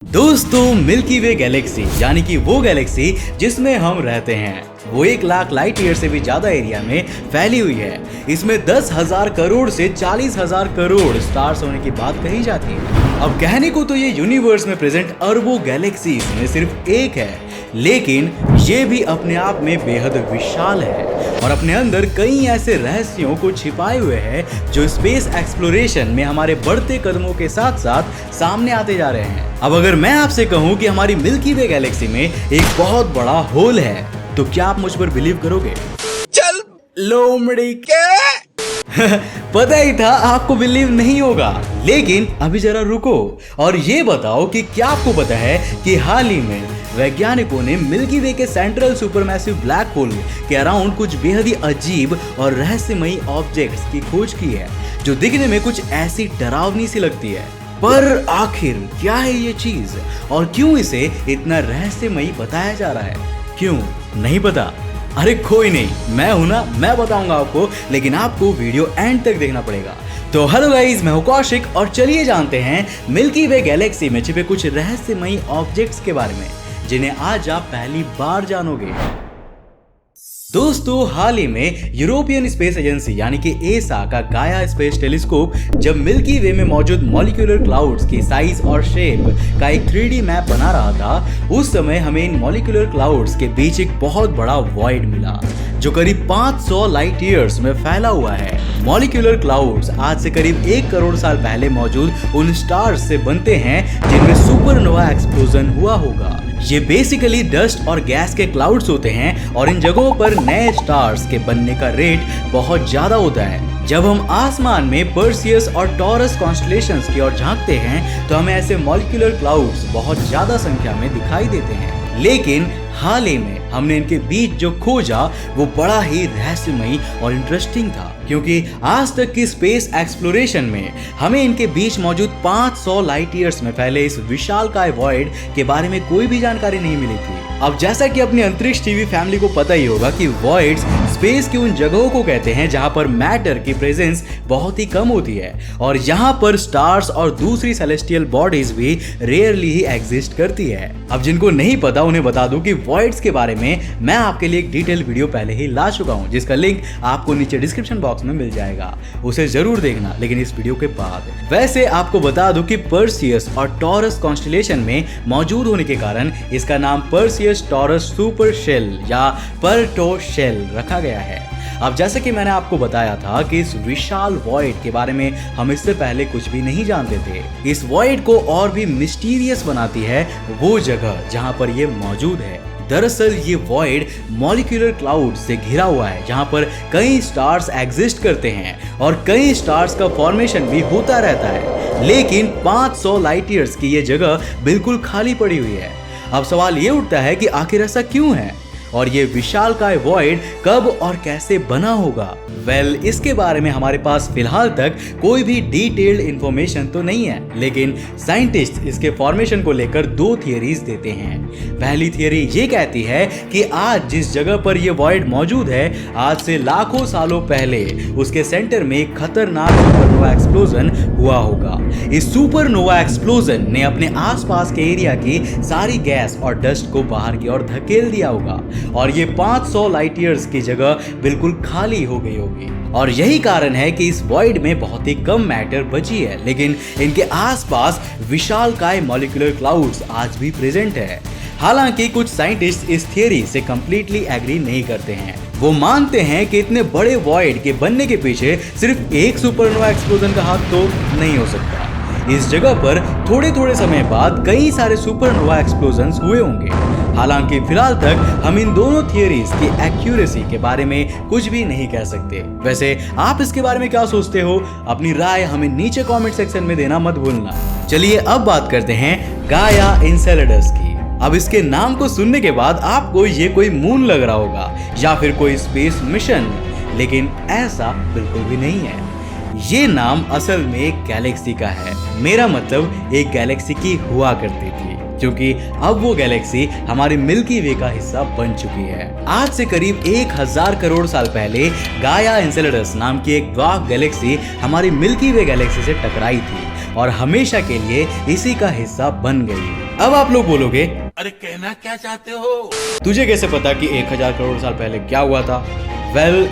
दोस्तों, मिल्की वे गैलेक्सी यानी कि वो गैलेक्सी जिसमें हम रहते हैं वो 1 लाख लाइट ईयर से भी ज्यादा एरिया में फैली हुई है। इसमें 10,000 करोड़ से 40,000 करोड़ स्टार्स होने की बात कही जाती है। अब कहने को तो ये यूनिवर्स में प्रेजेंट अरबों गैलेक्सीज में सिर्फ एक है, लेकिन ये भी अपने आप में बेहद विशाल है और अपने अंदर कई ऐसे रहस्यों को छिपाए हुए है जो स्पेस एक्सप्लोरेशन में हमारे बढ़ते कदमों के साथ साथ सामने आते जा रहे हैं। अब अगर मैं आपसे कहूं कि हमारी मिल्की वे गैलेक्सी में एक बहुत बड़ा होल है, तो क्या आप मुझ पर बिलीव करोगे? चल लोमड़ी के पता ही था आपको बिलीव नहीं होगा, लेकिन अभी जरा रुको और ये बताओ कि क्या आपको पता है कि हाल ही में वैज्ञानिकों ने मिल्की वे के सेंट्रल सुपरमैसिव ब्लैक होल के अराउंड कुछ बेहद ही अजीब और रहस्यमयी ऑब्जेक्ट्स की खोज की है जो दिखने में कुछ ऐसी डरावनी सी लगती है। पर आखिर क्या है ये चीज और क्यों इसे इतना रहस्यमयी बताया जा रहा है? क्यों नहीं पता? अरे कोई नहीं, मैं हूं ना, मैं बताऊंगा आपको, लेकिन आपको वीडियो एंड तक देखना पड़ेगा। तो हेलो गाइस, मैं हूं कौशिक और चलिए जानते हैं मिल्की वे गैलेक्सी में छिपे कुछ रहस्यमयी ऑब्जेक्ट्स के बारे में जिन्हें आज आप पहली बार जानोगे। दोस्तों, हाल ही में यूरोपियन स्पेस एजेंसी यानी कि एसा का गाया स्पेस टेलीस्कोप जब मिल्की वे में मौजूद मॉलिक्यूलर क्लाउड्स की साइज और शेप का एक 3D मैप बना रहा था, उस समय हमें इन मॉलिक्यूलर क्लाउड्स के बीच एक बहुत बड़ा वॉइड मिला जो करीब 500 लाइट ईयर्स में फैला हुआ है। मॉलिक्यूलर क्लाउड्स आज से करीब 1 करोड़ साल पहले मौजूद उन स्टार्स से बनते हैं जिनमें सुपरनोवा एक्सप्लोजन हुआ होगा। ये बेसिकली डस्ट और गैस के क्लाउड्स होते हैं और इन जगहों पर नए स्टार्स के बनने का रेट बहुत ज्यादा होता है। जब हम आसमान में पर्सियस और टॉरस कॉन्स्टलेशंस की ओर झांकते हैं तो हमें ऐसे मॉलिक्यूलर क्लाउड्स बहुत ज्यादा संख्या में दिखाई देते हैं, लेकिन हाल ही में हमने इनके बीच जो खोजा वो बड़ा ही रहस्यमयी और इंटरेस्टिंग था, क्योंकि आज तक की स्पेस एक्सप्लोरेशन में हमें इनके बीच मौजूद 500 लाइट ईयर्स में फैले इस विशालकाय वॉइड के बारे में कोई भी जानकारी नहीं मिली थी। अब जैसा कि अपनी अंतरिक्ष टीवी फैमिली को पता ही होगा कि वॉइड्स स्पेस की उन जगहों को कहते हैं जहां पर मैटर की प्रेजेंस बहुत ही कम होती है और यहां पर स्टार्स और दूसरी सेलेस्टियल बॉडीज भी रेयरली ही एग्जिस्ट करती है। अब जिनको नहीं पता उन्हें बता दूं कि वॉइड्स के बारे में मैं आपके लिए एक डिटेल वीडियो पहले ही ला चुका हूं, जिसका लिंक आपको नीचे डिस्क्रिप्शन बॉक्स में मिल जाएगा, उसे जरूर देखना, लेकिन इस वीडियो के बाद। वैसे आपको बता दूं कि पर्सियस और टॉरस कॉन्स्टलेशन में मौजूद होने के कारण इसका नाम पर्सियस टॉरस सुपर शेल या पर्टो शेल रखा गया है। अब जैसे कि मैंने आपको बताया था कि इस विशाल वॉइड के बारे में हम इससे पहले कुछ भी नहीं जानते थे। इस वॉइड को और भी मिस्टीरियस बनाती है वो जगह जहां पर ये मौजूद है। दरअसल ये वॉइड मॉलिक्यूलर क्लाउड से घिरा हुआ है जहां पर कई स्टार्स एग्जिस्ट करते हैं और कई स्टार्स का फॉर्मेशन भी होता रहता है, लेकिन 500 लाइट ईयर्स की ये जगह बिल्कुल खाली पड़ी हुई है। अब सवाल ये उठता है कि आखिर ऐसा क्यों है और ये विशालकाय वॉइड कब और कैसे बना होगा? इसके बारे में हमारे पास फिलहाल तक कोई भी डिटेल्ड इंफॉर्मेशन तो नहीं है, लेकिन साइंटिस्ट इसके फॉर्मेशन को लेकर 2 थियरीज देते हैं। पहली थियरी ये कहती है कि आज जिस जगह पर ये वॉइड मौजूद है, आज से लाखों सालों पहले उसके सेंटर में एक खतरनाक सुपरनोवा एक्सप्लोजन हुआ होगा। इस सुपरनोवा एक्सप्लोजन ने अपने आसपास के एरिया की सारी गैस और डस्ट को बाहर की ओर धकेल दिया होगा और ये 500 लाइट ईयर्स की जगह बिल्कुल खाली हो गई होगी। और यही कारण है कि इस वॉइड में बहुत ही कम मैटर बची है, लेकिन इनके आसपास विशालकाय मॉलिक्यूलर क्लाउड्स आज भी प्रेजेंट है। हालांकि कुछ साइंटिस्ट इस थियरी से कंप्लीटली एग्री नहीं करते हैं। वो मानते हैं कि इतने बड़े वॉइड के बनने के पीछे सिर्फ एक सुपरनोवा एक्सप्लोजन का हाथ तो नहीं हो सकता। इस जगह पर थोड़े थोड़े समय बाद कई सारे सुपरनोवा एक्सप्लोजन्स हुए होंगे। हालांकि फिलहाल तक हम इन दोनों थियरीज की एक्यूरेसी के बारे में कुछ भी नहीं कह सकते। वैसे आप इसके बारे में क्या सोचते हो? अपनी राय हमें नीचे कमेंट सेक्शन में देना मत भूलना। चलिए अब बात करते हैं गाया एनसेलेडस की। अब इसके नाम को सुनने के बाद आपको ये कोई मून लग रहा होगा या फिर कोई स्पेस मिशन, लेकिन ऐसा बिल्कुल भी नहीं है। ये नाम असल में एक गैलेक्सी का है। मेरा मतलब एक गैलेक्सी की हुआ करती थी, क्योंकि अब वो गैलेक्सी हमारे मिल्की वे का हिस्सा बन चुकी है। आज से करीब 1000 करोड़ साल पहले गाया एनसेलेडस नाम की एक ड्वार्फ गैलेक्सी हमारी मिल्की वे गैलेक्सी से टकराई थी और हमेशा के लिए इसी का हिस्सा बन गई। अब आप लोग बोलोगे, अरे कहना क्या चाहते हो? तुझे कैसे पता कि 1000 करोड़ साल पहले क्या हुआ था?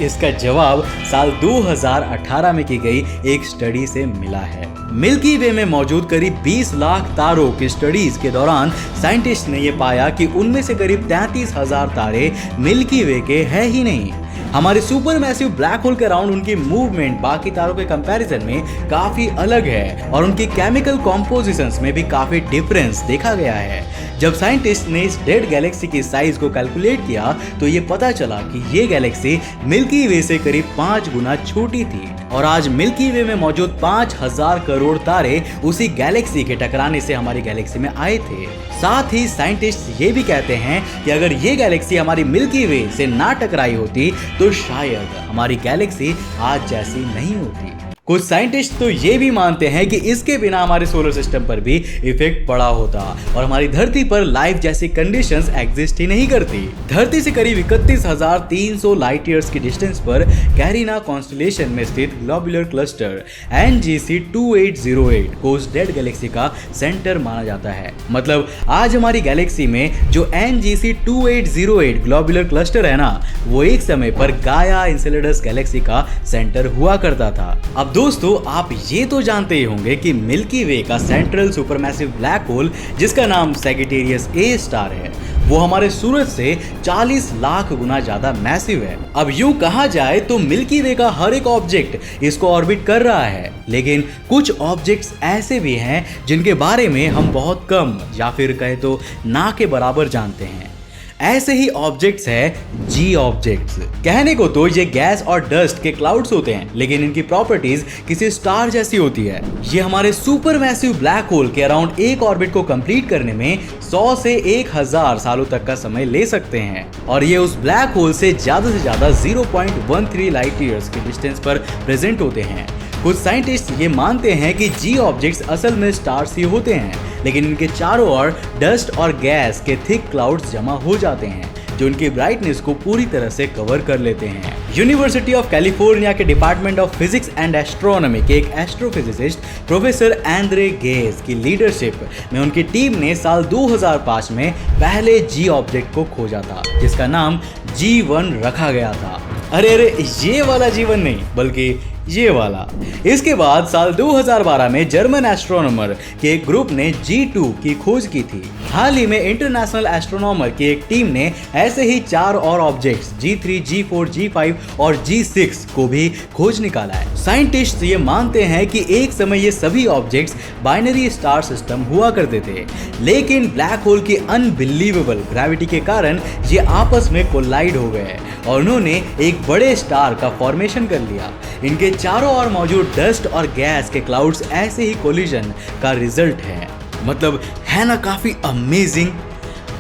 इसका जवाब साल 2018 में की गई एक स्टडी से मिला है। मिल्की वे में मौजूद करीब 20 लाख तारों की स्टडीज के दौरान साइंटिस्ट ने यह पाया कि उनमें से करीब 33,000 तारे मिल्की वे के हैं ही नहीं। हमारे सुपर मैसिव ब्लैक होल के अराउंड उनकी मूवमेंट बाकी तारों के कंपैरिजन में काफी अलग है और उनकी केमिकल कॉम्पोजिशंस में भी काफी डिफरेंस देखा गया है। जब साइंटिस्ट ने इस डेड गैलेक्सी की साइज को कैलकुलेट किया तो ये पता चला कि ये गैलेक्सी मिल्की वे से करीब 5 गुना छोटी थी और आज मिल्की वे में मौजूद 5000 करोड़ तारे उसी गैलेक्सी के टकराने से हमारी गैलेक्सी में आए थे। साथ ही साइंटिस्ट ये भी कहते हैं कि अगर ये गैलेक्सी हमारी मिल्की वे से ना टकराई होती तो शायद हमारी गैलेक्सी आज जैसी नहीं होती। कुछ साइंटिस्ट तो ये भी मानते हैं कि इसके बिना हमारे सोलर सिस्टम पर भी इफेक्ट पड़ा होता और हमारी धरती पर लाइफ जैसी कंडीशंस एग्जिस्ट ही नहीं करती। धरती से करीब 31,300 लाइट ईयर्स की डिस्टेंस पर कैरिना कॉन्स्टेलेशन में स्थित ग्लोबुलर क्लस्टर NGC 2808 को उस डेड गैलेक्सी का सेंटर माना जाता है। मतलब आज हमारी गैलेक्सी में जो NGC 2808 ग्लोबुलर क्लस्टर है ना, वो एक समय पर गाया एनसेलेडस गैलेक्सी का सेंटर हुआ करता था। अब दोस्तों, आप ये तो जानते ही होंगे कि मिल्की वे का सेंट्रल सुपरमैसिव ब्लैक होल, जिसका नाम सैजिटेरियस A स्टार है, वो हमारे सूरज से 40 लाख गुना ज्यादा मैसिव है। अब यूं कहा जाए तो मिल्की वे का हर एक ऑब्जेक्ट इसको ऑर्बिट कर रहा है, लेकिन कुछ ऑब्जेक्ट्स ऐसे भी हैं जिनके बारे में हम बहुत कम या फिर कहे तो ना के बराबर जानते हैं। ऐसे ही ऑब्जेक्ट्स है जी ऑब्जेक्ट्स। कहने को तो ये गैस और डस्ट के क्लाउड्स होते हैं, लेकिन इनकी प्रॉपर्टीज किसी स्टार जैसी होती है। ये हमारे सुपर मैसिव ब्लैक होल के अराउंड एक ऑर्बिट को कंप्लीट करने में 100 से 1000 सालों तक का समय ले सकते हैं और ये उस ब्लैक होल से ज्यादा 0.13 लाइट ईयर्स की डिस्टेंस पर प्रेजेंट होते हैं। कुछ साइंटिस्ट ये मानते हैं कि जी ऑब्जेक्ट्स असल में स्टार्स ही होते हैं, लेकिन इनके चारों ओर डस्ट और गैस के थिक क्लाउड्स जमा हो जाते हैं जो उनकी ब्राइटनेस को पूरी तरह से कवर कर लेते हैं। यूनिवर्सिटी ऑफ कैलिफोर्निया के department of physics and astronomy के एक एस्ट्रोफिजिसिस्ट प्रोफेसर एंड्रे गेज की लीडरशिप में उनकी टीम ने साल 2005 में पहले जी ऑब्जेक्ट को खोजा था, जिसका नाम G1 रखा गया था। अरे ये वाला जीवन नहीं, बल्कि ये वाला। इसके बाद साल 2012 में जर्मन एस्ट्रोनॉमर के एक ग्रुप ने G2 की खोज की थी। हाल ही में इंटरनेशनल एस्ट्रोनॉमर की एक टीम ने ऐसे ही 4 और ऑब्जेक्ट्स G3, G4, G5 और G6 को भी खोज निकाला है। साइंटिस्ट ये मानते हैं कि एक समय ये सभी ऑब्जेक्ट्स बाइनरी स्टार सिस्टम हुआ करते थे, लेकिन ब्लैक होल की अनबिलीवेबल ग्रेविटी के कारण ये आपस में कोलाइड हो गए और उन्होंने एक बड़े स्टार का फॉर्मेशन कर लिया। इनके चारों ओर मौजूद डस्ट और गैस के क्लाउड्स ऐसे ही कोलिजन का रिजल्ट है। मतलब है ना काफी अमेजिंग।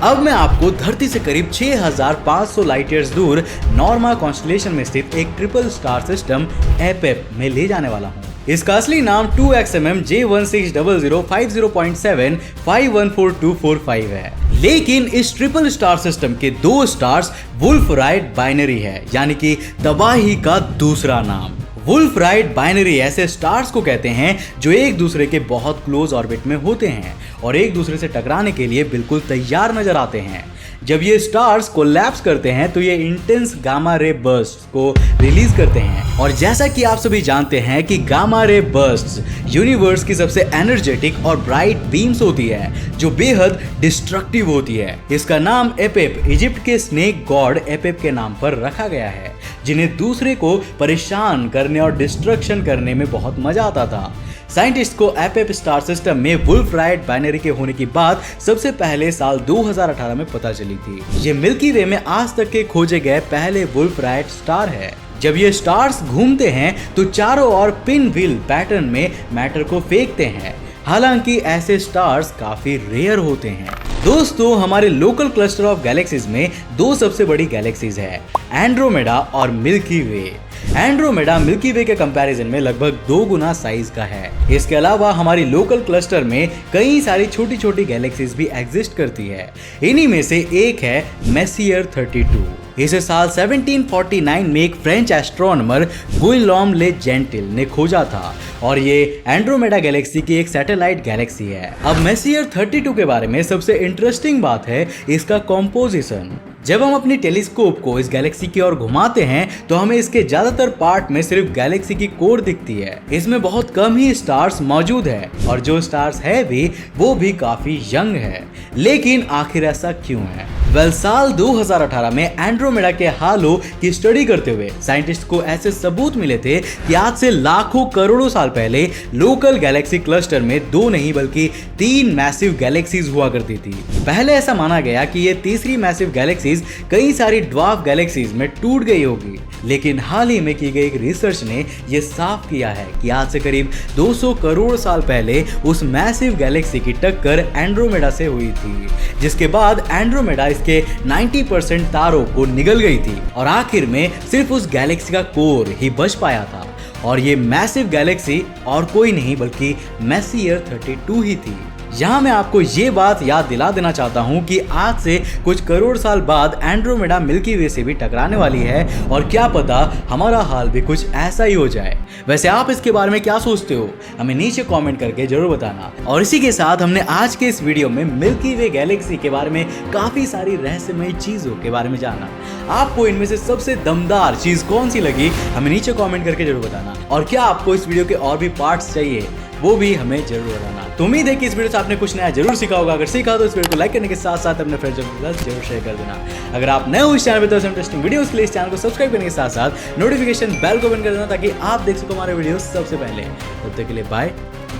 अब मैं आपको धरती से करीब 6500 लाइट ईयर्स दूर नॉर्मा कॉन्स्टेलेशन में स्थित एक ट्रिपल स्टार सिस्टम एपेप में ले जाने वाला हूँ। इसका असली नाम 2XMM J1600 50.7 514245 है, लेकिन इस ट्रिपल स्टार सिस्टम के 2 स्टार्स वुल्फ-राइट बाइनरी है, यानी कि तबाही का दूसरा नाम। वुल्फ-राइट बाइनरी ऐसे स्टार्स को कहते हैं जो एक दूसरे के बहुत क्लोज ऑर्बिट में होते हैं और एक दूसरे से टकराने के लिए बिल्कुल तैयार नजर आते हैं। जब ये स्टार्स कोलैप्स करते हैं तो ये इंटेंस गामा रे बर्स्ट को रिलीज करते हैं और जैसा कि आप सभी जानते हैं कि गामा रे बर्स्ट यूनिवर्स की सबसे एनर्जेटिक और ब्राइट बीम्स होती है जो बेहद डिस्ट्रक्टिव होती है। इसका नाम एपेप इजिप्ट के स्नेक गॉड एपेप के नाम पर रखा गया है, जिन्हें दूसरे को परेशान करने और डिस्ट्रक्शन करने में बहुत मजा आता था। साइंटिस्ट को एपेप स्टार सिस्टम में वुल्फ-राइट बाइनरी के होने की बात सबसे पहले साल 2018 में पता चली थी। ये मिल्की वे में आज तक के खोजे गए पहले वुल्फ-राइट स्टार है। जब ये स्टार्स घूमते हैं तो चारों ओर पिन व्हील पैटर्न में मैटर को फेंकते हैं। हालांकि ऐसे स्टार्स काफी रेयर होते हैं। दोस्तों, हमारे लोकल क्लस्टर ऑफ गैलेक्सीज में 2 सबसे बड़ी गैलेक्सीज है, एंड्रोमेडा और मिल्की वे। एंड्रोमेडा मिल्की वे के कंपैरिजन में लगभग 2 गुना साइज का है। इसके अलावा हमारी लोकल क्लस्टर में कई सारी छोटी छोटी गैलेक्सीज भी एग्जिस्ट करती है। इन्हीं में से एक है मेसियर 32। इसे साल 1749 में एक फ्रेंच एस्ट्रोनॉमर गुइलॉम ले जेंटिल ने खोजा था और ये एंड्रोमेडा गैलेक्सी की एक सैटेलाइट गैलेक्सी है। अब मेसियर 32 के बारे में सबसे इंटरेस्टिंग बात है इसका कॉम्पोजिशन। जब हम अपनी टेलीस्कोप को इस गैलेक्सी की ओर घुमाते हैं तो हमें इसके ज्यादातर पार्ट में सिर्फ गैलेक्सी की कोर दिखती है। इसमें बहुत कम ही स्टार्स मौजूद है और जो स्टार्स है भी वो भी काफी यंग है। लेकिन आखिर ऐसा क्यों है? साल 2018 में एंड्रोमेडा के हालो की स्टडी करते हुए साइंटिस्ट को ऐसे सबूत मिले थे कि आज से लाखों करोड़ों साल पहले लोकल गैलेक्सी क्लस्टर में 2 नहीं बल्कि 3 मैसिव गैलेक्सीज हुआ करती थी। पहले ऐसा माना गया कि ये तीसरी मैसिव गैलेक्सीज कई सारी ड्वार्फ गैलेक्सीज में टूट गई होगी, लेकिन हाल ही में की गई एक रिसर्च ने यह साफ किया है कि आज से करीब 200 करोड़ साल पहले उस मैसिव गैलेक्सी की टक्कर एंड्रोमेडा से हुई थी, जिसके बाद एंड्रोमेडा इसके 90% तारों को निगल गई थी और आखिर में सिर्फ उस गैलेक्सी का कोर ही बच पाया था। और ये मैसिव गैलेक्सी और कोई नहीं बल्कि मेसियर 32 ही थी। यहाँ मैं आपको ये बात याद दिला देना चाहता हूँ कि आज से कुछ करोड़ साल बाद एंड्रोमेडा मिल्की वे से भी टकराने वाली है और क्या पता हमारा हाल भी कुछ ऐसा ही हो जाए। वैसे आप इसके बारे में क्या सोचते हो? हमें नीचे कमेंट करके जरूर बताना। और इसी के साथ हमने आज के इस वीडियो में मिल्की वे गैलेक्सी के बारे में काफी सारी रहस्यमयी चीजों के बारे में जाना। आपको इनमें से सबसे दमदार चीज कौन सी लगी हमें नीचे कमेंट करके जरूर बताना। और क्या आपको इस वीडियो के और भी पार्ट्स चाहिए वो भी हमें जरूर बताना। तो उम्मीद है कि इस वीडियो से आपने कुछ नया जरूर सीखा होगा। अगर सीखा तो इस वीडियो को लाइक करने के साथ साथ अपने फ्रेंड्स के साथ जरूर शेयर कर देना। अगर आप नए हो इस चैनल पे तो इंटरेस्टिंग वीडियोस के लिए इस चैनल को सब्सक्राइब करने के साथ साथ नोटिफिकेशन बेल को बंद कर देना ताकि आप देख सको हमारे वीडियो सबसे पहले। तब तक के लिए बाय,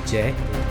जय हिंद।